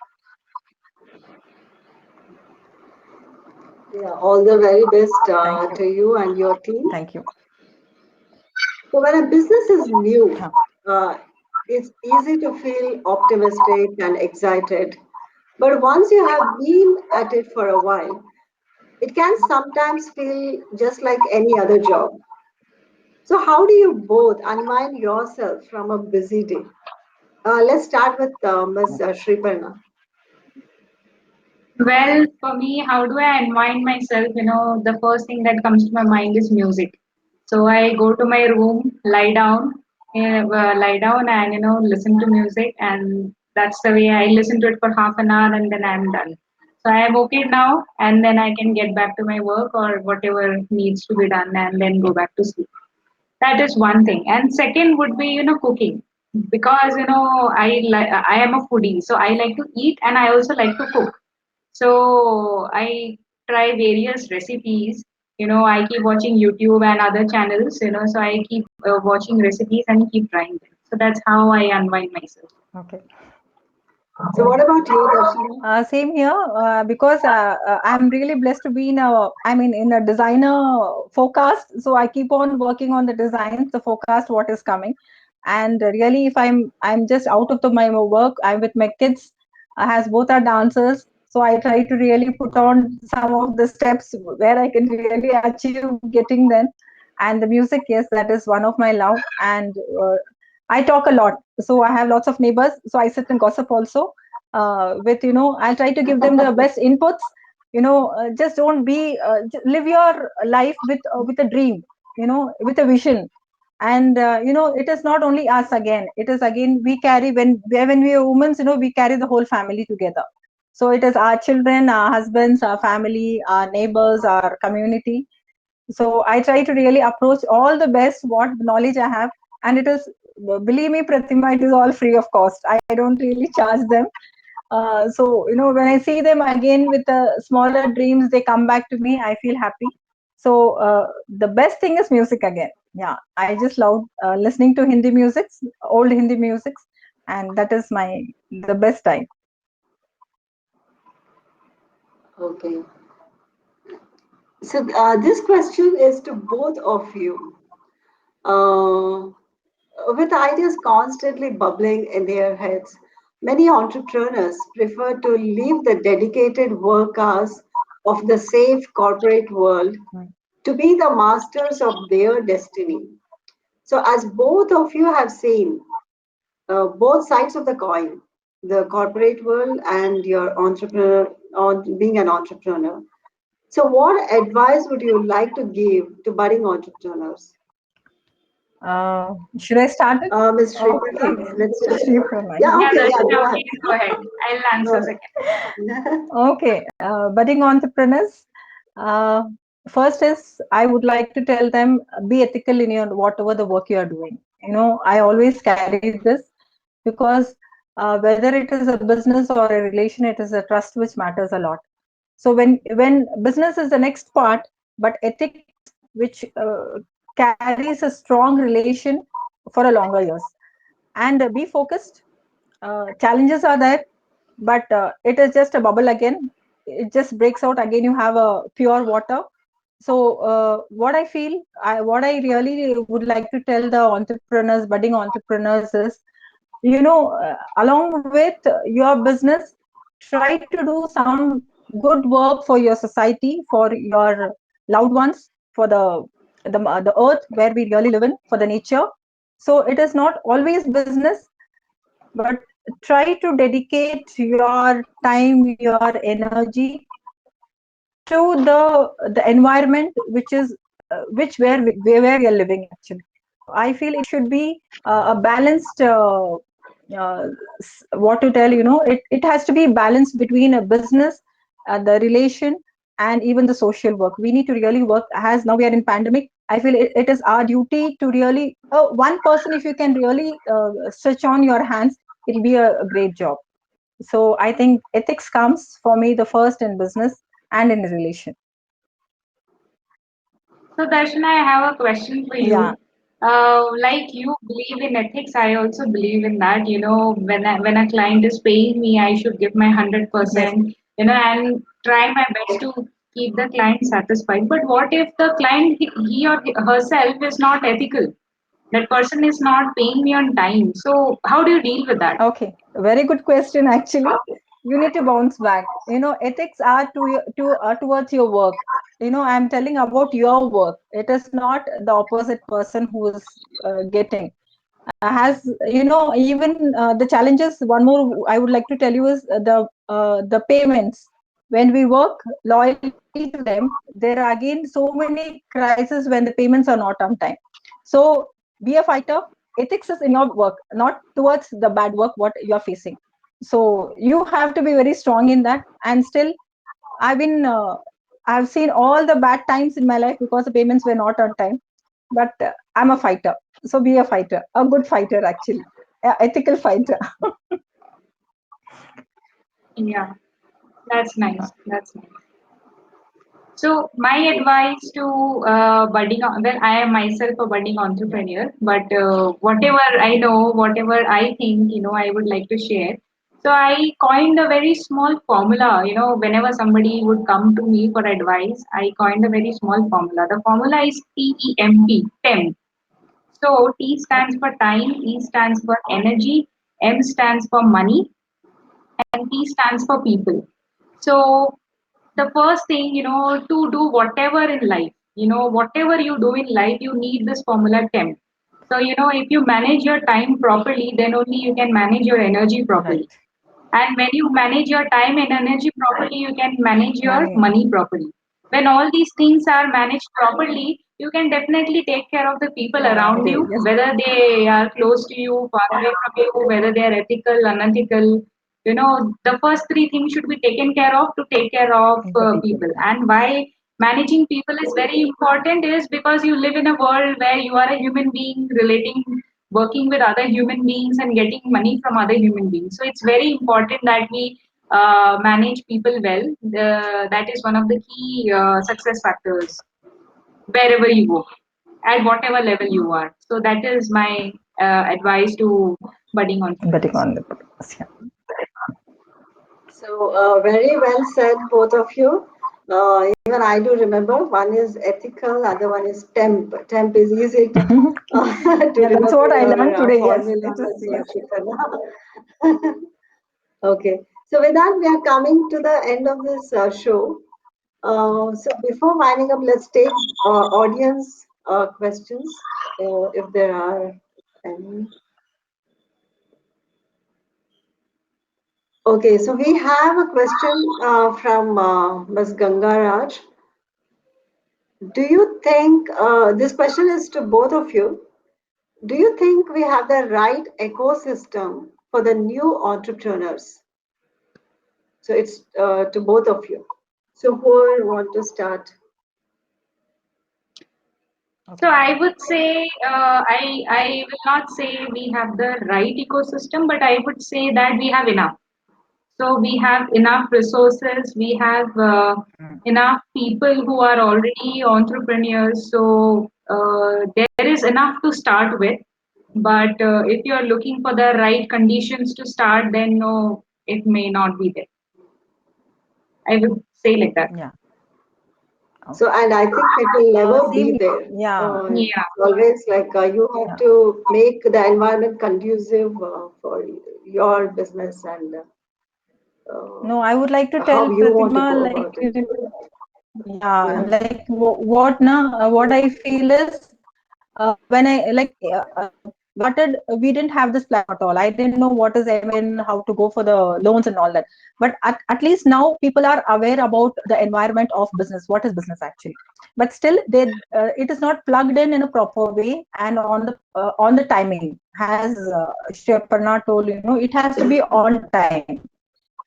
Yeah, all the very best thank you, to you and your team. thank you. So when a business is new, Yeah. uh, it's easy to feel optimistic and excited. But once you have been at it for a while, it can sometimes feel just like any other job. So how do you both unwind yourself from a busy day? Let's start with Ms. Shriparna. Well, for me, how do I unwind myself? The first thing that comes to my mind is music. So I go to my room, lie down, and listen to music, and that's the way I listen to it for half an hour, and then I'm done. So I am okay now, and then I can get back to my work or whatever needs to be done, and then go back to sleep. That is one thing. And second would be cooking, because I am a foodie, so I like to eat and I also like to cook. So I try various recipes. I keep watching YouTube and other channels. So I keep watching recipes and keep trying them. So that's how I unwind myself. Okay. So what about you, Darshana? Same here, because I'm really blessed to be in a, I mean, in a designer forecast. So I keep on working on the designs, the forecast, what is coming. And really, if I'm just out of my work, I'm with my kids, has both are dancers. So I try to really put on some of the steps where I can really achieve getting them. And the music, yes, that is one of my love. And I talk a lot. So I have lots of neighbors. So I sit and gossip also with, I'll try to give them the best inputs. Just don't be live your life with a dream, with a vision. And it is not only us, again it is again we carry, when we are women, we carry the whole family together. So it is our children, our husbands, our family, our neighbors, our community. So I try to really approach all the best what knowledge I have. And it is, believe me, Pratima, it is all free of cost. I don't really charge them. So when I see them again with smaller dreams, they come back to me, I feel happy. So the best thing is music again. Yeah, I just love listening to Hindi musics, old Hindi musics, and that is the best time. Okay. So this question is to both of you. Uh, with ideas constantly bubbling in their heads, many entrepreneurs prefer to leave the dedicated work hours of the safe corporate world Mm. to be the masters of their destiny. So, as both of you have seen, both sides of the coin, the corporate world and your entrepreneur, on being an entrepreneur. So, what advice would you like to give to budding entrepreneurs? Should I start it? Ms. Okay. Sriprana, let's start. Shripurna, Yeah, yeah. Yeah, okay, yeah, Darshana, go ahead. please go ahead. I'll Go answer ahead. second. Okay, budding entrepreneurs. First is, I would like to tell them, be ethical in your whatever the work you are doing. I always carry this, because whether it is a business or a relation, it is a trust which matters a lot. So when business is the next part, but ethics which carries a strong relation for a longer years. And be focused. Challenges are there, but it is just a bubble again. It just breaks out again. You have a pure water. So what I really would like to tell the entrepreneurs, budding entrepreneurs is, along with your business, try to do some good work for your society, for your loved ones, for the earth where we really live in, for the nature. So it is not always business, but try to dedicate your time, your energy to the environment which is which where we are living actually. So I feel it should be a balanced what to tell, it has to be balanced between a business, the relation, and even the social work. We need to really work. As now we are in pandemic, I feel it is our duty to really, one person, if you can really switch on your hands, it'll be a great job. So I think ethics comes for me the first in business and in relation. So, Darshana, I have a question for Yeah. you. Like you believe in ethics, I also believe in that. When a client is paying me, I should give my hundred Yes. percent. And try my best to keep the client satisfied. But what if the client, he or herself, is not ethical? That person is not paying me on time. So, how do you deal with that? Okay, very good question actually. You need to bounce back. Ethics are towards your work. I'm telling about your work. It is not the opposite person who is getting. Has even the challenges. One more I would like to tell you is the payments. When we work loyally to them, there are again so many crises when the payments are not on time. So be a fighter. Ethics is in your work, not towards the bad work what you are facing. So you have to be very strong in that. And still, I've been I've seen all the bad times in my life because the payments were not on time. But I'm a fighter. So be a fighter, a good fighter actually, a ethical fighter. Yeah, that's nice. That's nice. So my advice to well, I am myself a budding Yeah. entrepreneur, but whatever I know, whatever I think, I would like to share. So I coined a very small formula. Whenever somebody would come to me for advice, I coined a very small formula. The formula is TEMP, TEMP. So T stands for time, E stands for energy, M stands for money, and P stands for people. So the first thing, to do whatever in life, whatever you do in life, you need this formula 10. So, if you manage your time properly, then only you can manage your energy properly. Right. And when you manage your time and energy properly, you can manage your Money money properly. When all these things are managed properly, you can definitely take care of the people around around you. you, Yes. whether they are close to you, far away from you, whether they are ethical, unethical. The first three things should be taken care of to take care of The people. people. Yeah. And why managing people is very important is because you live in a world where you are a human being relating, working with other human beings and getting money from other human beings. So it's very important that we manage people well. That is one of the key success factors wherever you go, at whatever level you are. So that is my advice to budding Betting entrepreneurs. on the purpose. Yeah. So, very well said, both of you. Even I do remember one is ethical, other one is temp. Temp is easy to Yeah, that's remember what I your learned today. Yes, formula, it is. as Yes. Shikha. Okay, so with that, we are coming to the end of this show. So before winding up, let's take audience questions if there are any. Okay, so we have a question from Ms. Ganga Raj. Do you think this question is to both of you? Do you think we have the right ecosystem for the new entrepreneurs? So it's to both of you. So who want to start? So Okay. I would say I will not say we have the right ecosystem, but I would say that we have enough. So we have enough resources, we have Mm. enough people who are already entrepreneurs. So there is enough to start with. But if you are looking for the right conditions to start, then no, it may not be there. I would say like that. Yeah. So, Okay. and I think it will never Same be here. there. Yeah. Yeah. It's always like you have Yeah. to make the environment conducive for your business and uh, No, I would like to how tell you want to Pratima, go like, about it. yeah, Yeah. like what I feel is when I like we didn't have this platform at all. I didn't know what is MN, how to go for the loans and all that. But at least now people are aware about the environment of business. What is business actually? But still, it is not plugged in a proper way and on the timing. As Shreparna told, it has to be on time.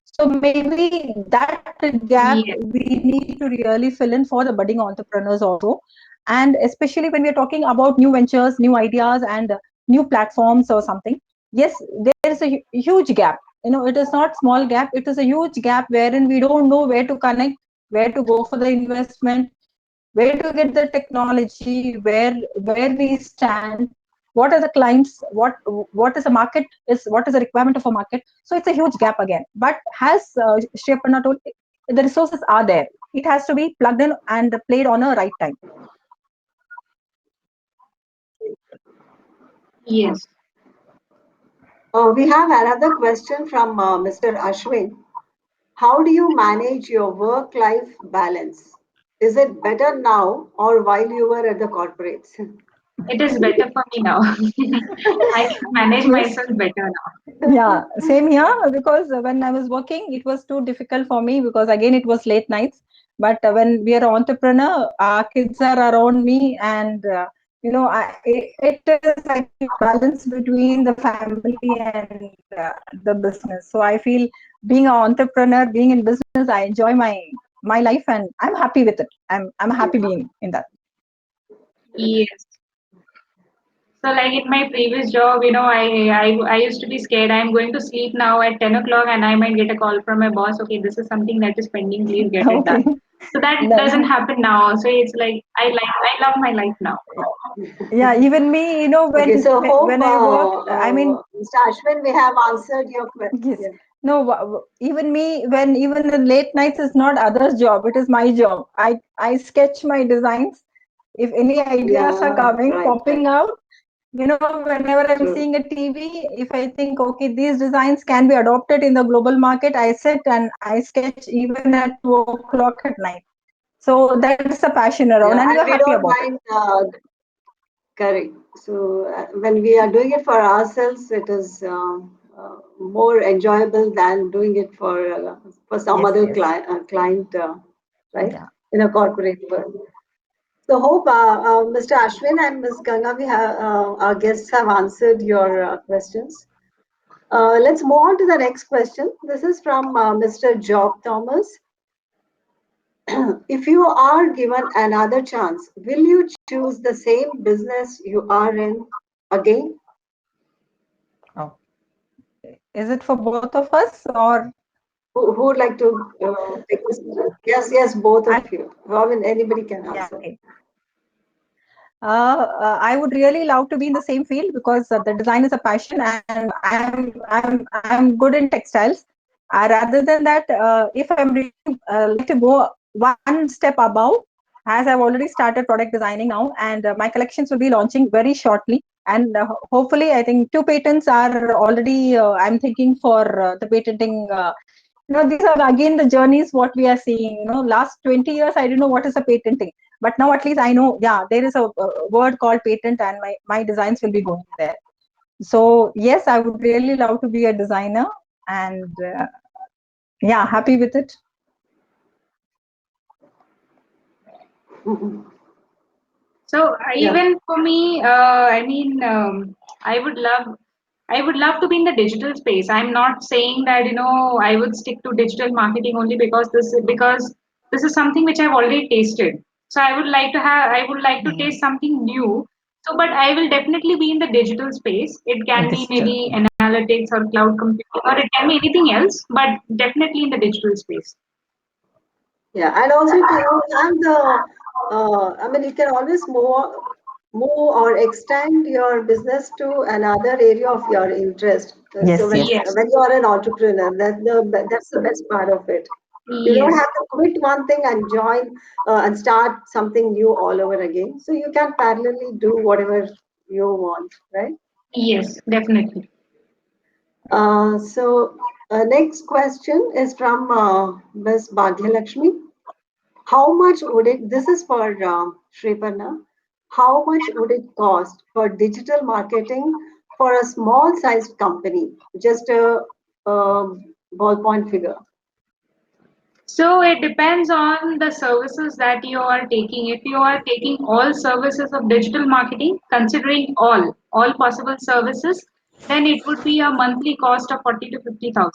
So maybe that gap Yes. we need to really fill in for the budding entrepreneurs also. And especially when we're talking about new ventures, new ideas, and new platforms or something. Yes, there is a huge gap. It is not small gap. It is a huge gap wherein we don't know where to connect, where to go for the investment, where to get the technology, where we stand, what are the clients, what is the market, is what is the requirement of a market. So it's a huge gap again. But as Shreparna told, the resources are there. It has to be plugged in and played on a right time. Yes. We have another question from Mr. Ashwin. How do you manage your work-life balance? Is it better now or while you were at the corporates? It is better for me now. I can manage Yes. myself better Yeah, same here, because when I was working, it was too difficult for me because again it was late nights. But when we are entrepreneur, our kids are around me, and it is actually balance between the family and the business. So I feel being an entrepreneur, being in business, I enjoy my life, and I'm happy with it. I'm happy being in that. now. Yes. So like in my previous job, I used to be scared. I'm going to sleep now at 10 o'clock, and I might get a call from my boss. Okay, this is something that is pending. Please get it Okay. done. So that doesn't Then, happen now. So it's like I love my life now. yeah, even me, Okay, so hope, when I worked, I mean, Mr. Ashwin, we have answered your question. yes. Yeah. No, even me, when even the late nights is not others' job, it is my job. I sketch my designs. If any ideas are Yeah, coming, right, right. popping out, whenever I'm True. seeing a TV, if I think, okay, these designs can be adopted in the global market, I sit and I sketch even at 2 o'clock at night. So that's a passion around, and Yeah, we are and we happy don't about it. mind. Correct. So when we are doing it for ourselves, it is more enjoyable than doing it for some Yes, other yes. client, right? Yeah. In a corporate world. So hope Mr. Ashwin and Ms. Ganga, our guests have answered your questions. Let's move on to the next question. This is from Mr. Job Thomas. If you are given another chance, will you choose the same business you are in again? Oh. Is it for both of us or Who would like to take this? Yes, yes, both I? of you. I mean, anybody can Yeah, answer. okay. I would really love to be in the same field because the design is a passion, and I'm good in textiles. Rather than that, if I'm really like to go one step above, as I've already started product designing now, and my collections will be launching very shortly. And hopefully, I think 2 patents are already. I'm thinking for the patenting. These are again the journeys what we are seeing. Last 20 years I didn't know what is a patenting, but now at least I know, yeah, there is a word called patent, and my designs will be going there. So yes, I would really love to be a designer, and yeah, happy with it. So Yeah. even for me, I would love to be in the digital space. I'm not saying that I would stick to digital marketing only because this is something which I've already tasted. So I would like to Mm. taste something new. So, but I will definitely be in the digital space. It can be Digital. maybe analytics or cloud computing, or it can be anything else, but definitely in the digital space. Yeah, and also you have I mean, you can always move or extend your business to another area of your interest. So Yes, when yes. Yes, when you are an entrepreneur, that's the best part of it. You don't yes, have to quit one thing and join and start something new all over again. So you can parallelly do whatever you want, right? yes, definitely. Next question is from Ms. Bhagyalakshmi. How much would it, this is for Shreparna, how much would it cost for digital marketing for a small sized company? Just a ballpoint figure. So it depends on the services that you are taking. If you are taking all services of digital marketing, considering all possible services, then it would be a monthly cost of 40 to 50,000.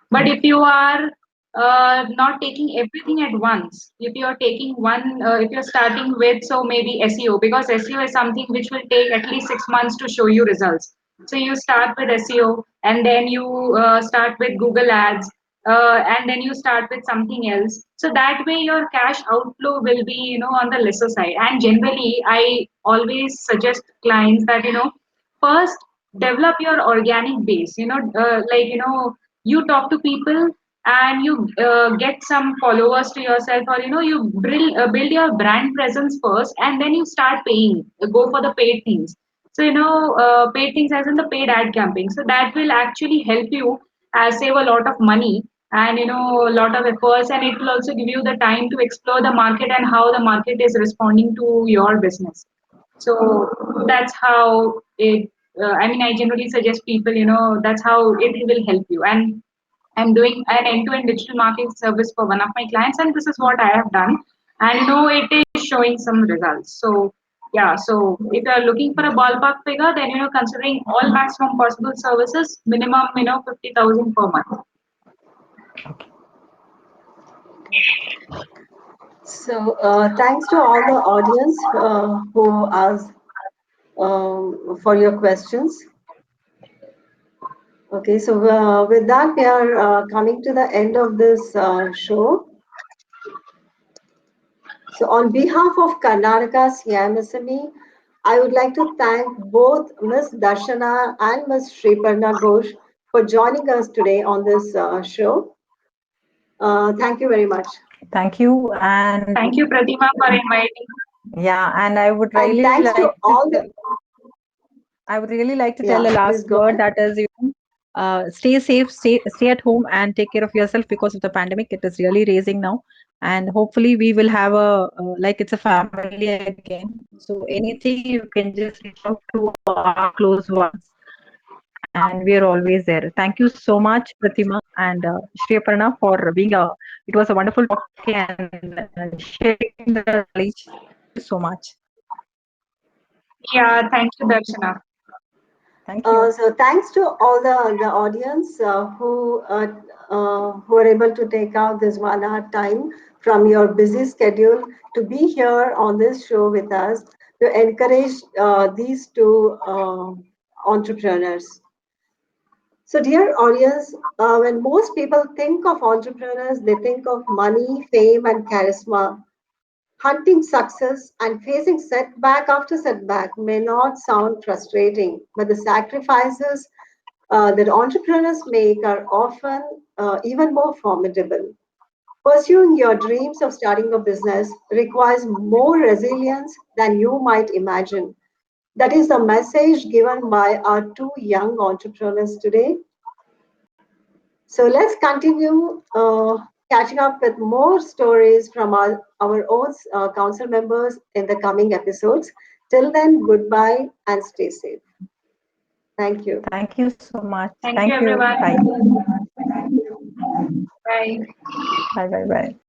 But if you are not taking everything at once, if you are taking if you're starting with, so maybe SEO, because SEO is something which will take at least 6 months to show you results. So you start with SEO, and then you start with Google Ads, and then you start with something else. So that way your cash outflow will be, on the lesser side. And generally, I always suggest clients that, first develop your organic base. You talk to people, and you get some followers to yourself, or you build your brand presence first, and then you start paying, go for the paid things. So paid things as in the paid ad campaign, so that will actually help you save a lot of money, and a lot of efforts, and it will also give you the time to explore the market and how the market is responding to your business. So that's how it I mean, I generally suggest people, that's how it will help you. And I'm doing an end-to-end digital marketing service for one of my clients, and this is what I have done. And it is showing some results. So yeah, so if you are looking for a ballpark figure, then considering all maximum possible services, minimum 50,000 per month. So, thanks to all the audience who asked for your questions. Okay, so with that, we are coming to the end of this show. So, on behalf of Karnataka CMSME, I would like to thank both Ms. Darshana and Ms. Sriparna Ghosh for joining us today on this show. Thank you very much. Thank you. And Thank you, Pratima, for inviting. yeah, and I would And really thanks to like to all the, I would really like to tell yeah, a please last go word, ahead. that is, stay safe, stay at home, and take care of yourself, because of the pandemic. It is really raising now, and hopefully we will have like it's a family again. So anything you can just reach out to our close ones, and we are always there. Thank you so much, Pratima and Shri Aparna, for being a. It was a wonderful talking and sharing the knowledge. Thank you so much. Yeah, thank you, Darshana. Thank you. So thanks to all the audience who are able to take out this 1 hour time from your busy schedule to be here on this show with us to encourage these two entrepreneurs. So, dear audience, when most people think of entrepreneurs, they think of money, fame, and charisma. Hunting success and facing setback after setback may not sound frustrating, but the sacrifices that entrepreneurs make are often even more formidable. Pursuing your dreams of starting a business requires more resilience than you might imagine. That is the message given by our two young entrepreneurs today. So let's continue catching up with more stories from our own council members in the coming episodes. Till then, goodbye and stay safe. Thank you. Thank you so much. Thank you, Thank you. everyone. Bye. Bye. Bye. Bye. Bye.